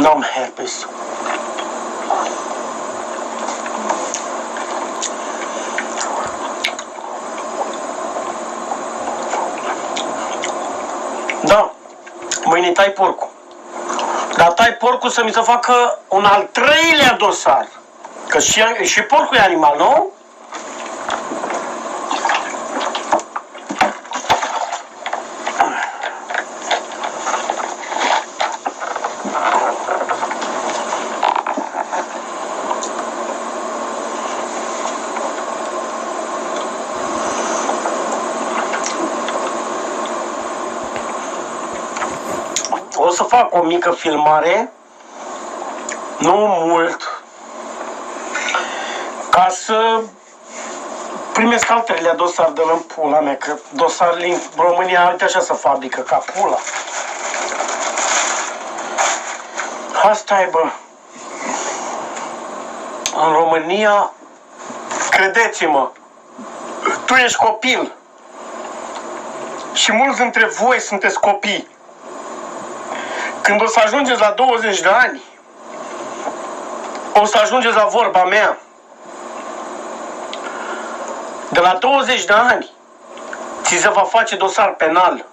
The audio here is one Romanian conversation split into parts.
N-am herpes. Da, mâine tai porcul. Dar tai porcul să mi se facă un al treilea dosar. Că și porcul e animal, nu? O să fac o mică filmare, nu mult, ca să primesc al treilea dosar de în pula mea, că dosarele în România, uite așa se fabrică, ca pula. Asta e, bă. În România, credeți-mă, tu ești copil și mulți dintre voi sunteți copii. Când o să ajungeți la 20 de ani, o să ajungeți la vorba mea. De la 20 de ani, ți se va face dosar penal.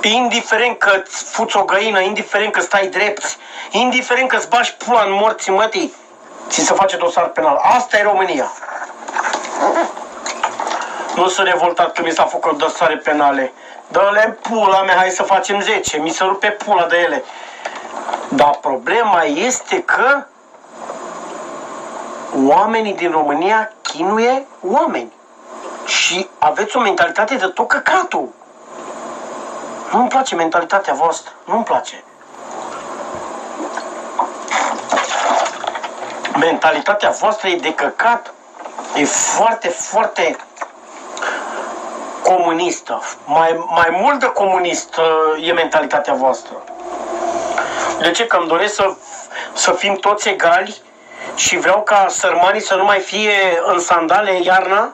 Indiferent că îți fuți o găină, indiferent că stai drept, indiferent că îți bași pula în morții mătii, ți se face dosar penal. Asta e România. Nu sunt revoltat că mi s-a făcut dosare penale. Dă-le în pula mea, hai să facem 10. Mi se rupe pula de ele. Dar problema este că oamenii din România chinuie oameni. Și aveți o mentalitate de tot căcatul. Nu-mi place mentalitatea voastră. Nu-mi place. Mentalitatea voastră e de căcat. E foarte, foarte comunistă. Mai mult de comunist e mentalitatea voastră. De ce? Că îmi doresc să fim toți egali și vreau ca sărmanii să nu mai fie în sandale iarna.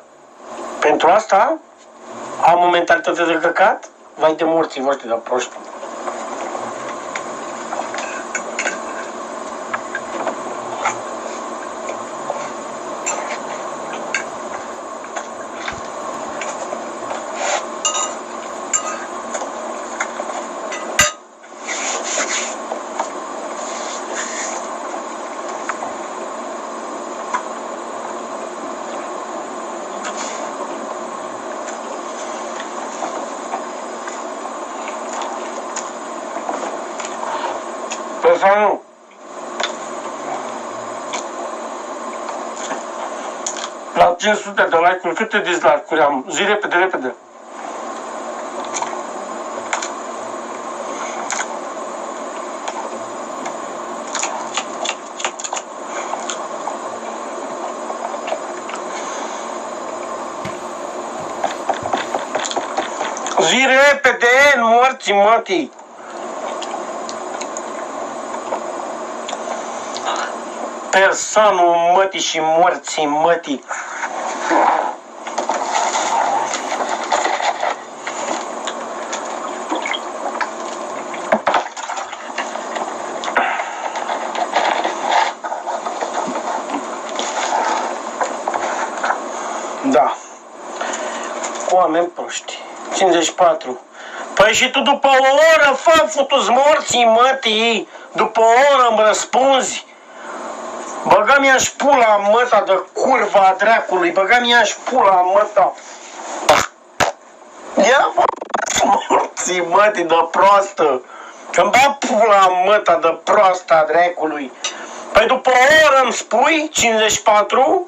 Pentru asta am o mentalitate de căcat. Vai de morții voștri, de proști. Sau nu? La 500 de like-uri, câte dislike-uri am? Zi repede, repede. Zi repede, în morții mătii. Persanul mătii și morții mătii. Da. Oameni proști. 54. Păi și tu după o oră, fă, futu-ți morții mătii. După o oră îmi răspunzi. Băga-mi-aș pula măta de curva a dracului, băga-mi-aș pula măta. Ia morții mătii de proastă, că-mi bag pula măta de proastă a dracului. Păi după o oră îmi spui, 54?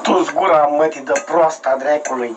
Tu-ți gura mătii de proastă a dracului.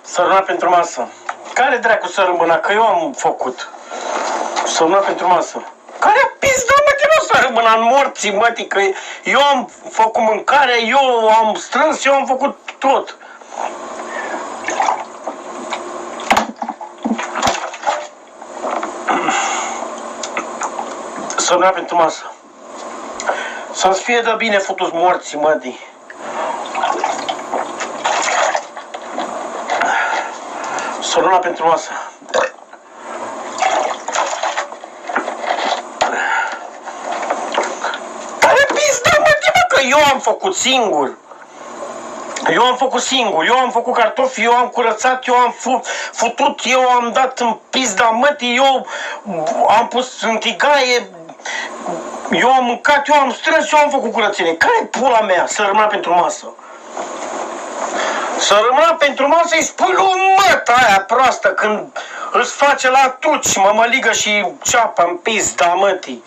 Sărmâna pentru masă. Care dracu sărmâna? Că eu am făcut. Sărmâna pentru masă. Care pizda, mă, că nu sărmâna în morții, mă, că eu am făcut mâncare, eu am strâns, eu am făcut tot. Sărmâna pentru masă. Să-ți fie de bine futus morții, mădii. Sărmâna pentru masă. Care pizda, mă, că eu am făcut singur. Eu am făcut singur, eu am făcut cartofi, eu am curățat, eu am futut, eu am dat în pizda mătii, eu am pus în tigaie, eu am mâncat, eu am strâns, eu am făcut curățenie. Care-i pula mea? Sărmâna pentru masă. Sărmâna pentru masă îi spui lui măta aia proastă când îți face la tuci, mămăligă și ceapă în pizda mătii.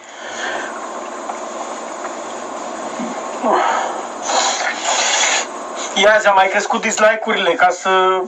Ia zi, am mai crescut dislike-urile ca să...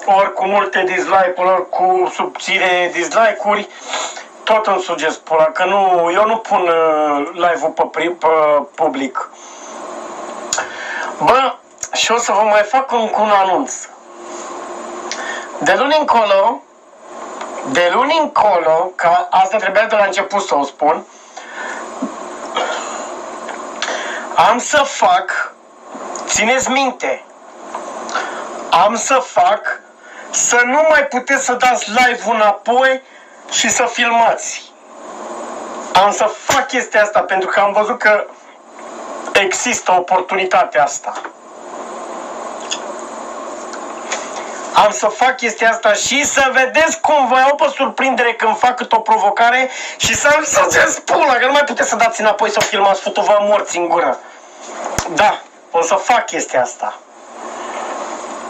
Oricum multe dislike-uri, ori cu subțire dislike-uri, tot îmi sugest pula, că nu, eu nu pun live-ul pe public. Bă, și o să vă mai fac un anunț. De luni încolo, că asta trebuia de la început să o spun, am să fac, țineți minte, am să fac să nu mai puteți să dați live-ul înapoi și să filmați. Am să fac chestia asta pentru că am văzut că există oportunitatea asta. Am să fac chestia asta și să vedeți cum vă iau pe surprindere când fac cât o provocare și să-mi săgeți pula, că nu mai puteți să dați înapoi să filmați, futu-vă morți în gură. Da, o să fac chestia asta.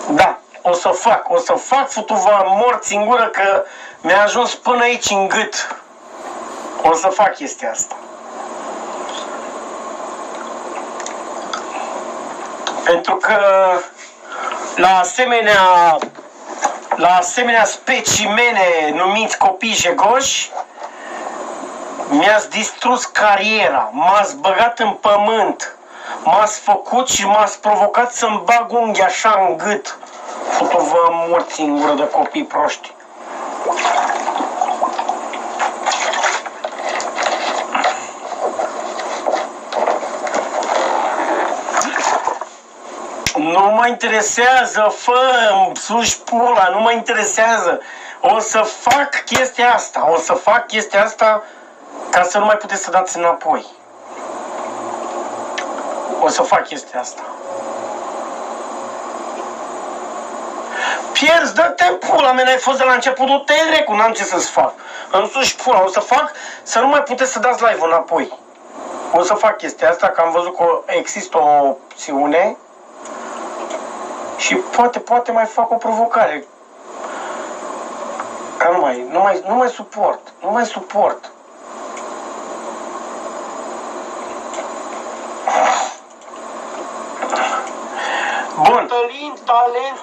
Da, o să fac, futu-vă morți în gură că mi-a ajuns până aici în gât. O să fac chestia asta. Pentru că la asemenea specimene numiți copii jegoși, mi-ați distrus cariera, m-ați băgat în pământ, m-ați făcut și m-ați provocat să-mi bag unghi așa în gât. Futu-vă morți în gură de copii proști. Nu mă interesează, fă-mi suși pula, nu mă interesează. O să fac chestia asta, ca să nu mai puteți să dați înapoi. O să fac chestia asta. Pierzi, dă-te pula mea, n-ai fost de la început, du-te drecu, n-am ce să-ți fac. Îmi suși pula, o să fac să nu mai puteți să dați live înapoi. O să fac chestia asta, că am văzut că există o opțiune și poate mai fac o provocare. Că nu mai suport. Bun. Talent.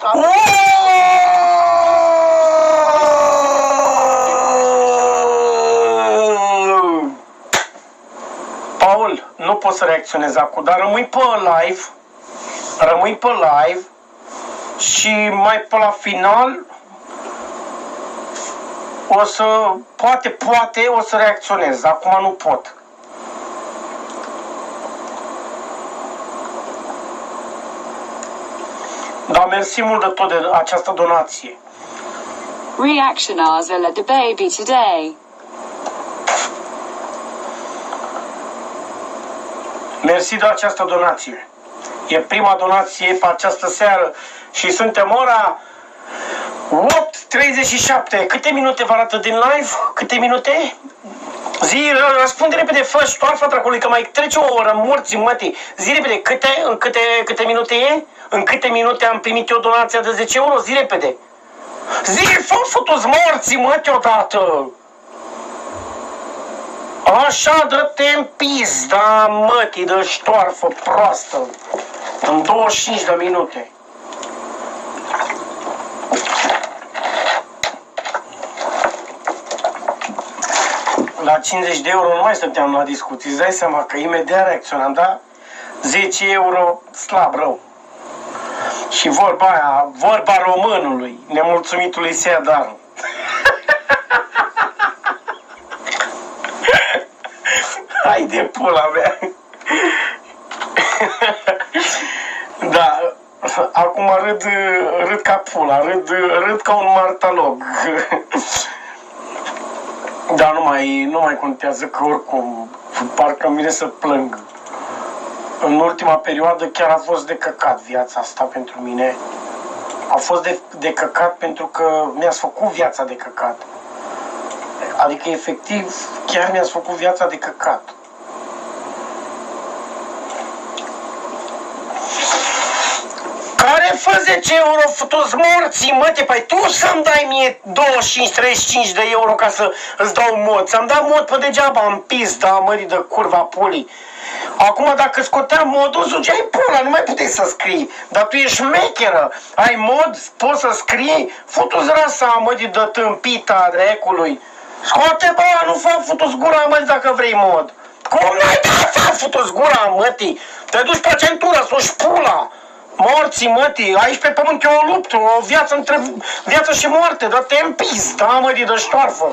Paul, nu pot să reacționez acum, dar rămâi pe live și mai pe la final o să, poate o să reacționez, acum nu pot. Da, mersi mult de tot de această donație. Reactionars la the baby today. Mersi de această donație. E prima donație pe această seară și suntem ora 8:37. Câte minute vă arată din live? Câte minute? Zi, răspunde repede, fă ștoarfa dracului, că mai trece o oră, morți mătii. Zi repede, în câte minute e? În câte minute am primit eu donația de 10 euro? Zi repede. Zi, fă-ți morții mătii odată. Așa, dă-te în pizda, mătii, de ștoarfă proastă. În 25 de minute. La 50 de euro nu mai stăteam la discuții. Îți dai seama că imediat reacționam, da? 10 euro, slab rău. Și vorba aia, vorba românului, nemulțumitului se ia darul. Hai de pula mea. Da, acum râd ca pula, râd ca un martalog. Dar nu mai contează, că oricum parcă îmi vine să plâng. În ultima perioadă chiar a fost de căcat viața asta pentru mine. A fost de căcat pentru că mi-ați făcut viața de căcat. Adică efectiv chiar mi-ați făcut viața de căcat. Care fă 10 euro, toți morții, măte, păi tu să-mi dai mie 25-35 de euro ca să îți dau mod. Ți-am dat mod pe degeaba, în pizda, mării de curva pulii. Acum dacă scoteam modul, zugeai pula, nu mai puteai să scrii. Dar tu ești mecheră, ai mod, poți să scrii, futu-ți rasa, mării de tâmpita drecului. Scoate, bă, nu fă, futu-ți gura, mătii, dacă vrei mod. Cum n-ai dat, fă, futu-ți gura, mătii. Te duci pe centură, să-și pula. Morții, mătii, aici pe pământ e o luptă, o viață între viață și moarte, dă-te în pis, da, mătii, de ștoarfă.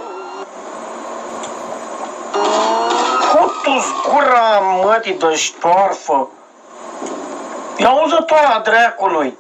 Futu-ți gura, mătii, de ștoarfă. Ia auză-tu ala dracului.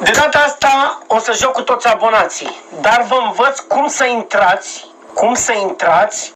De data asta o să joc cu toți abonații, dar vă învăț cum să intrați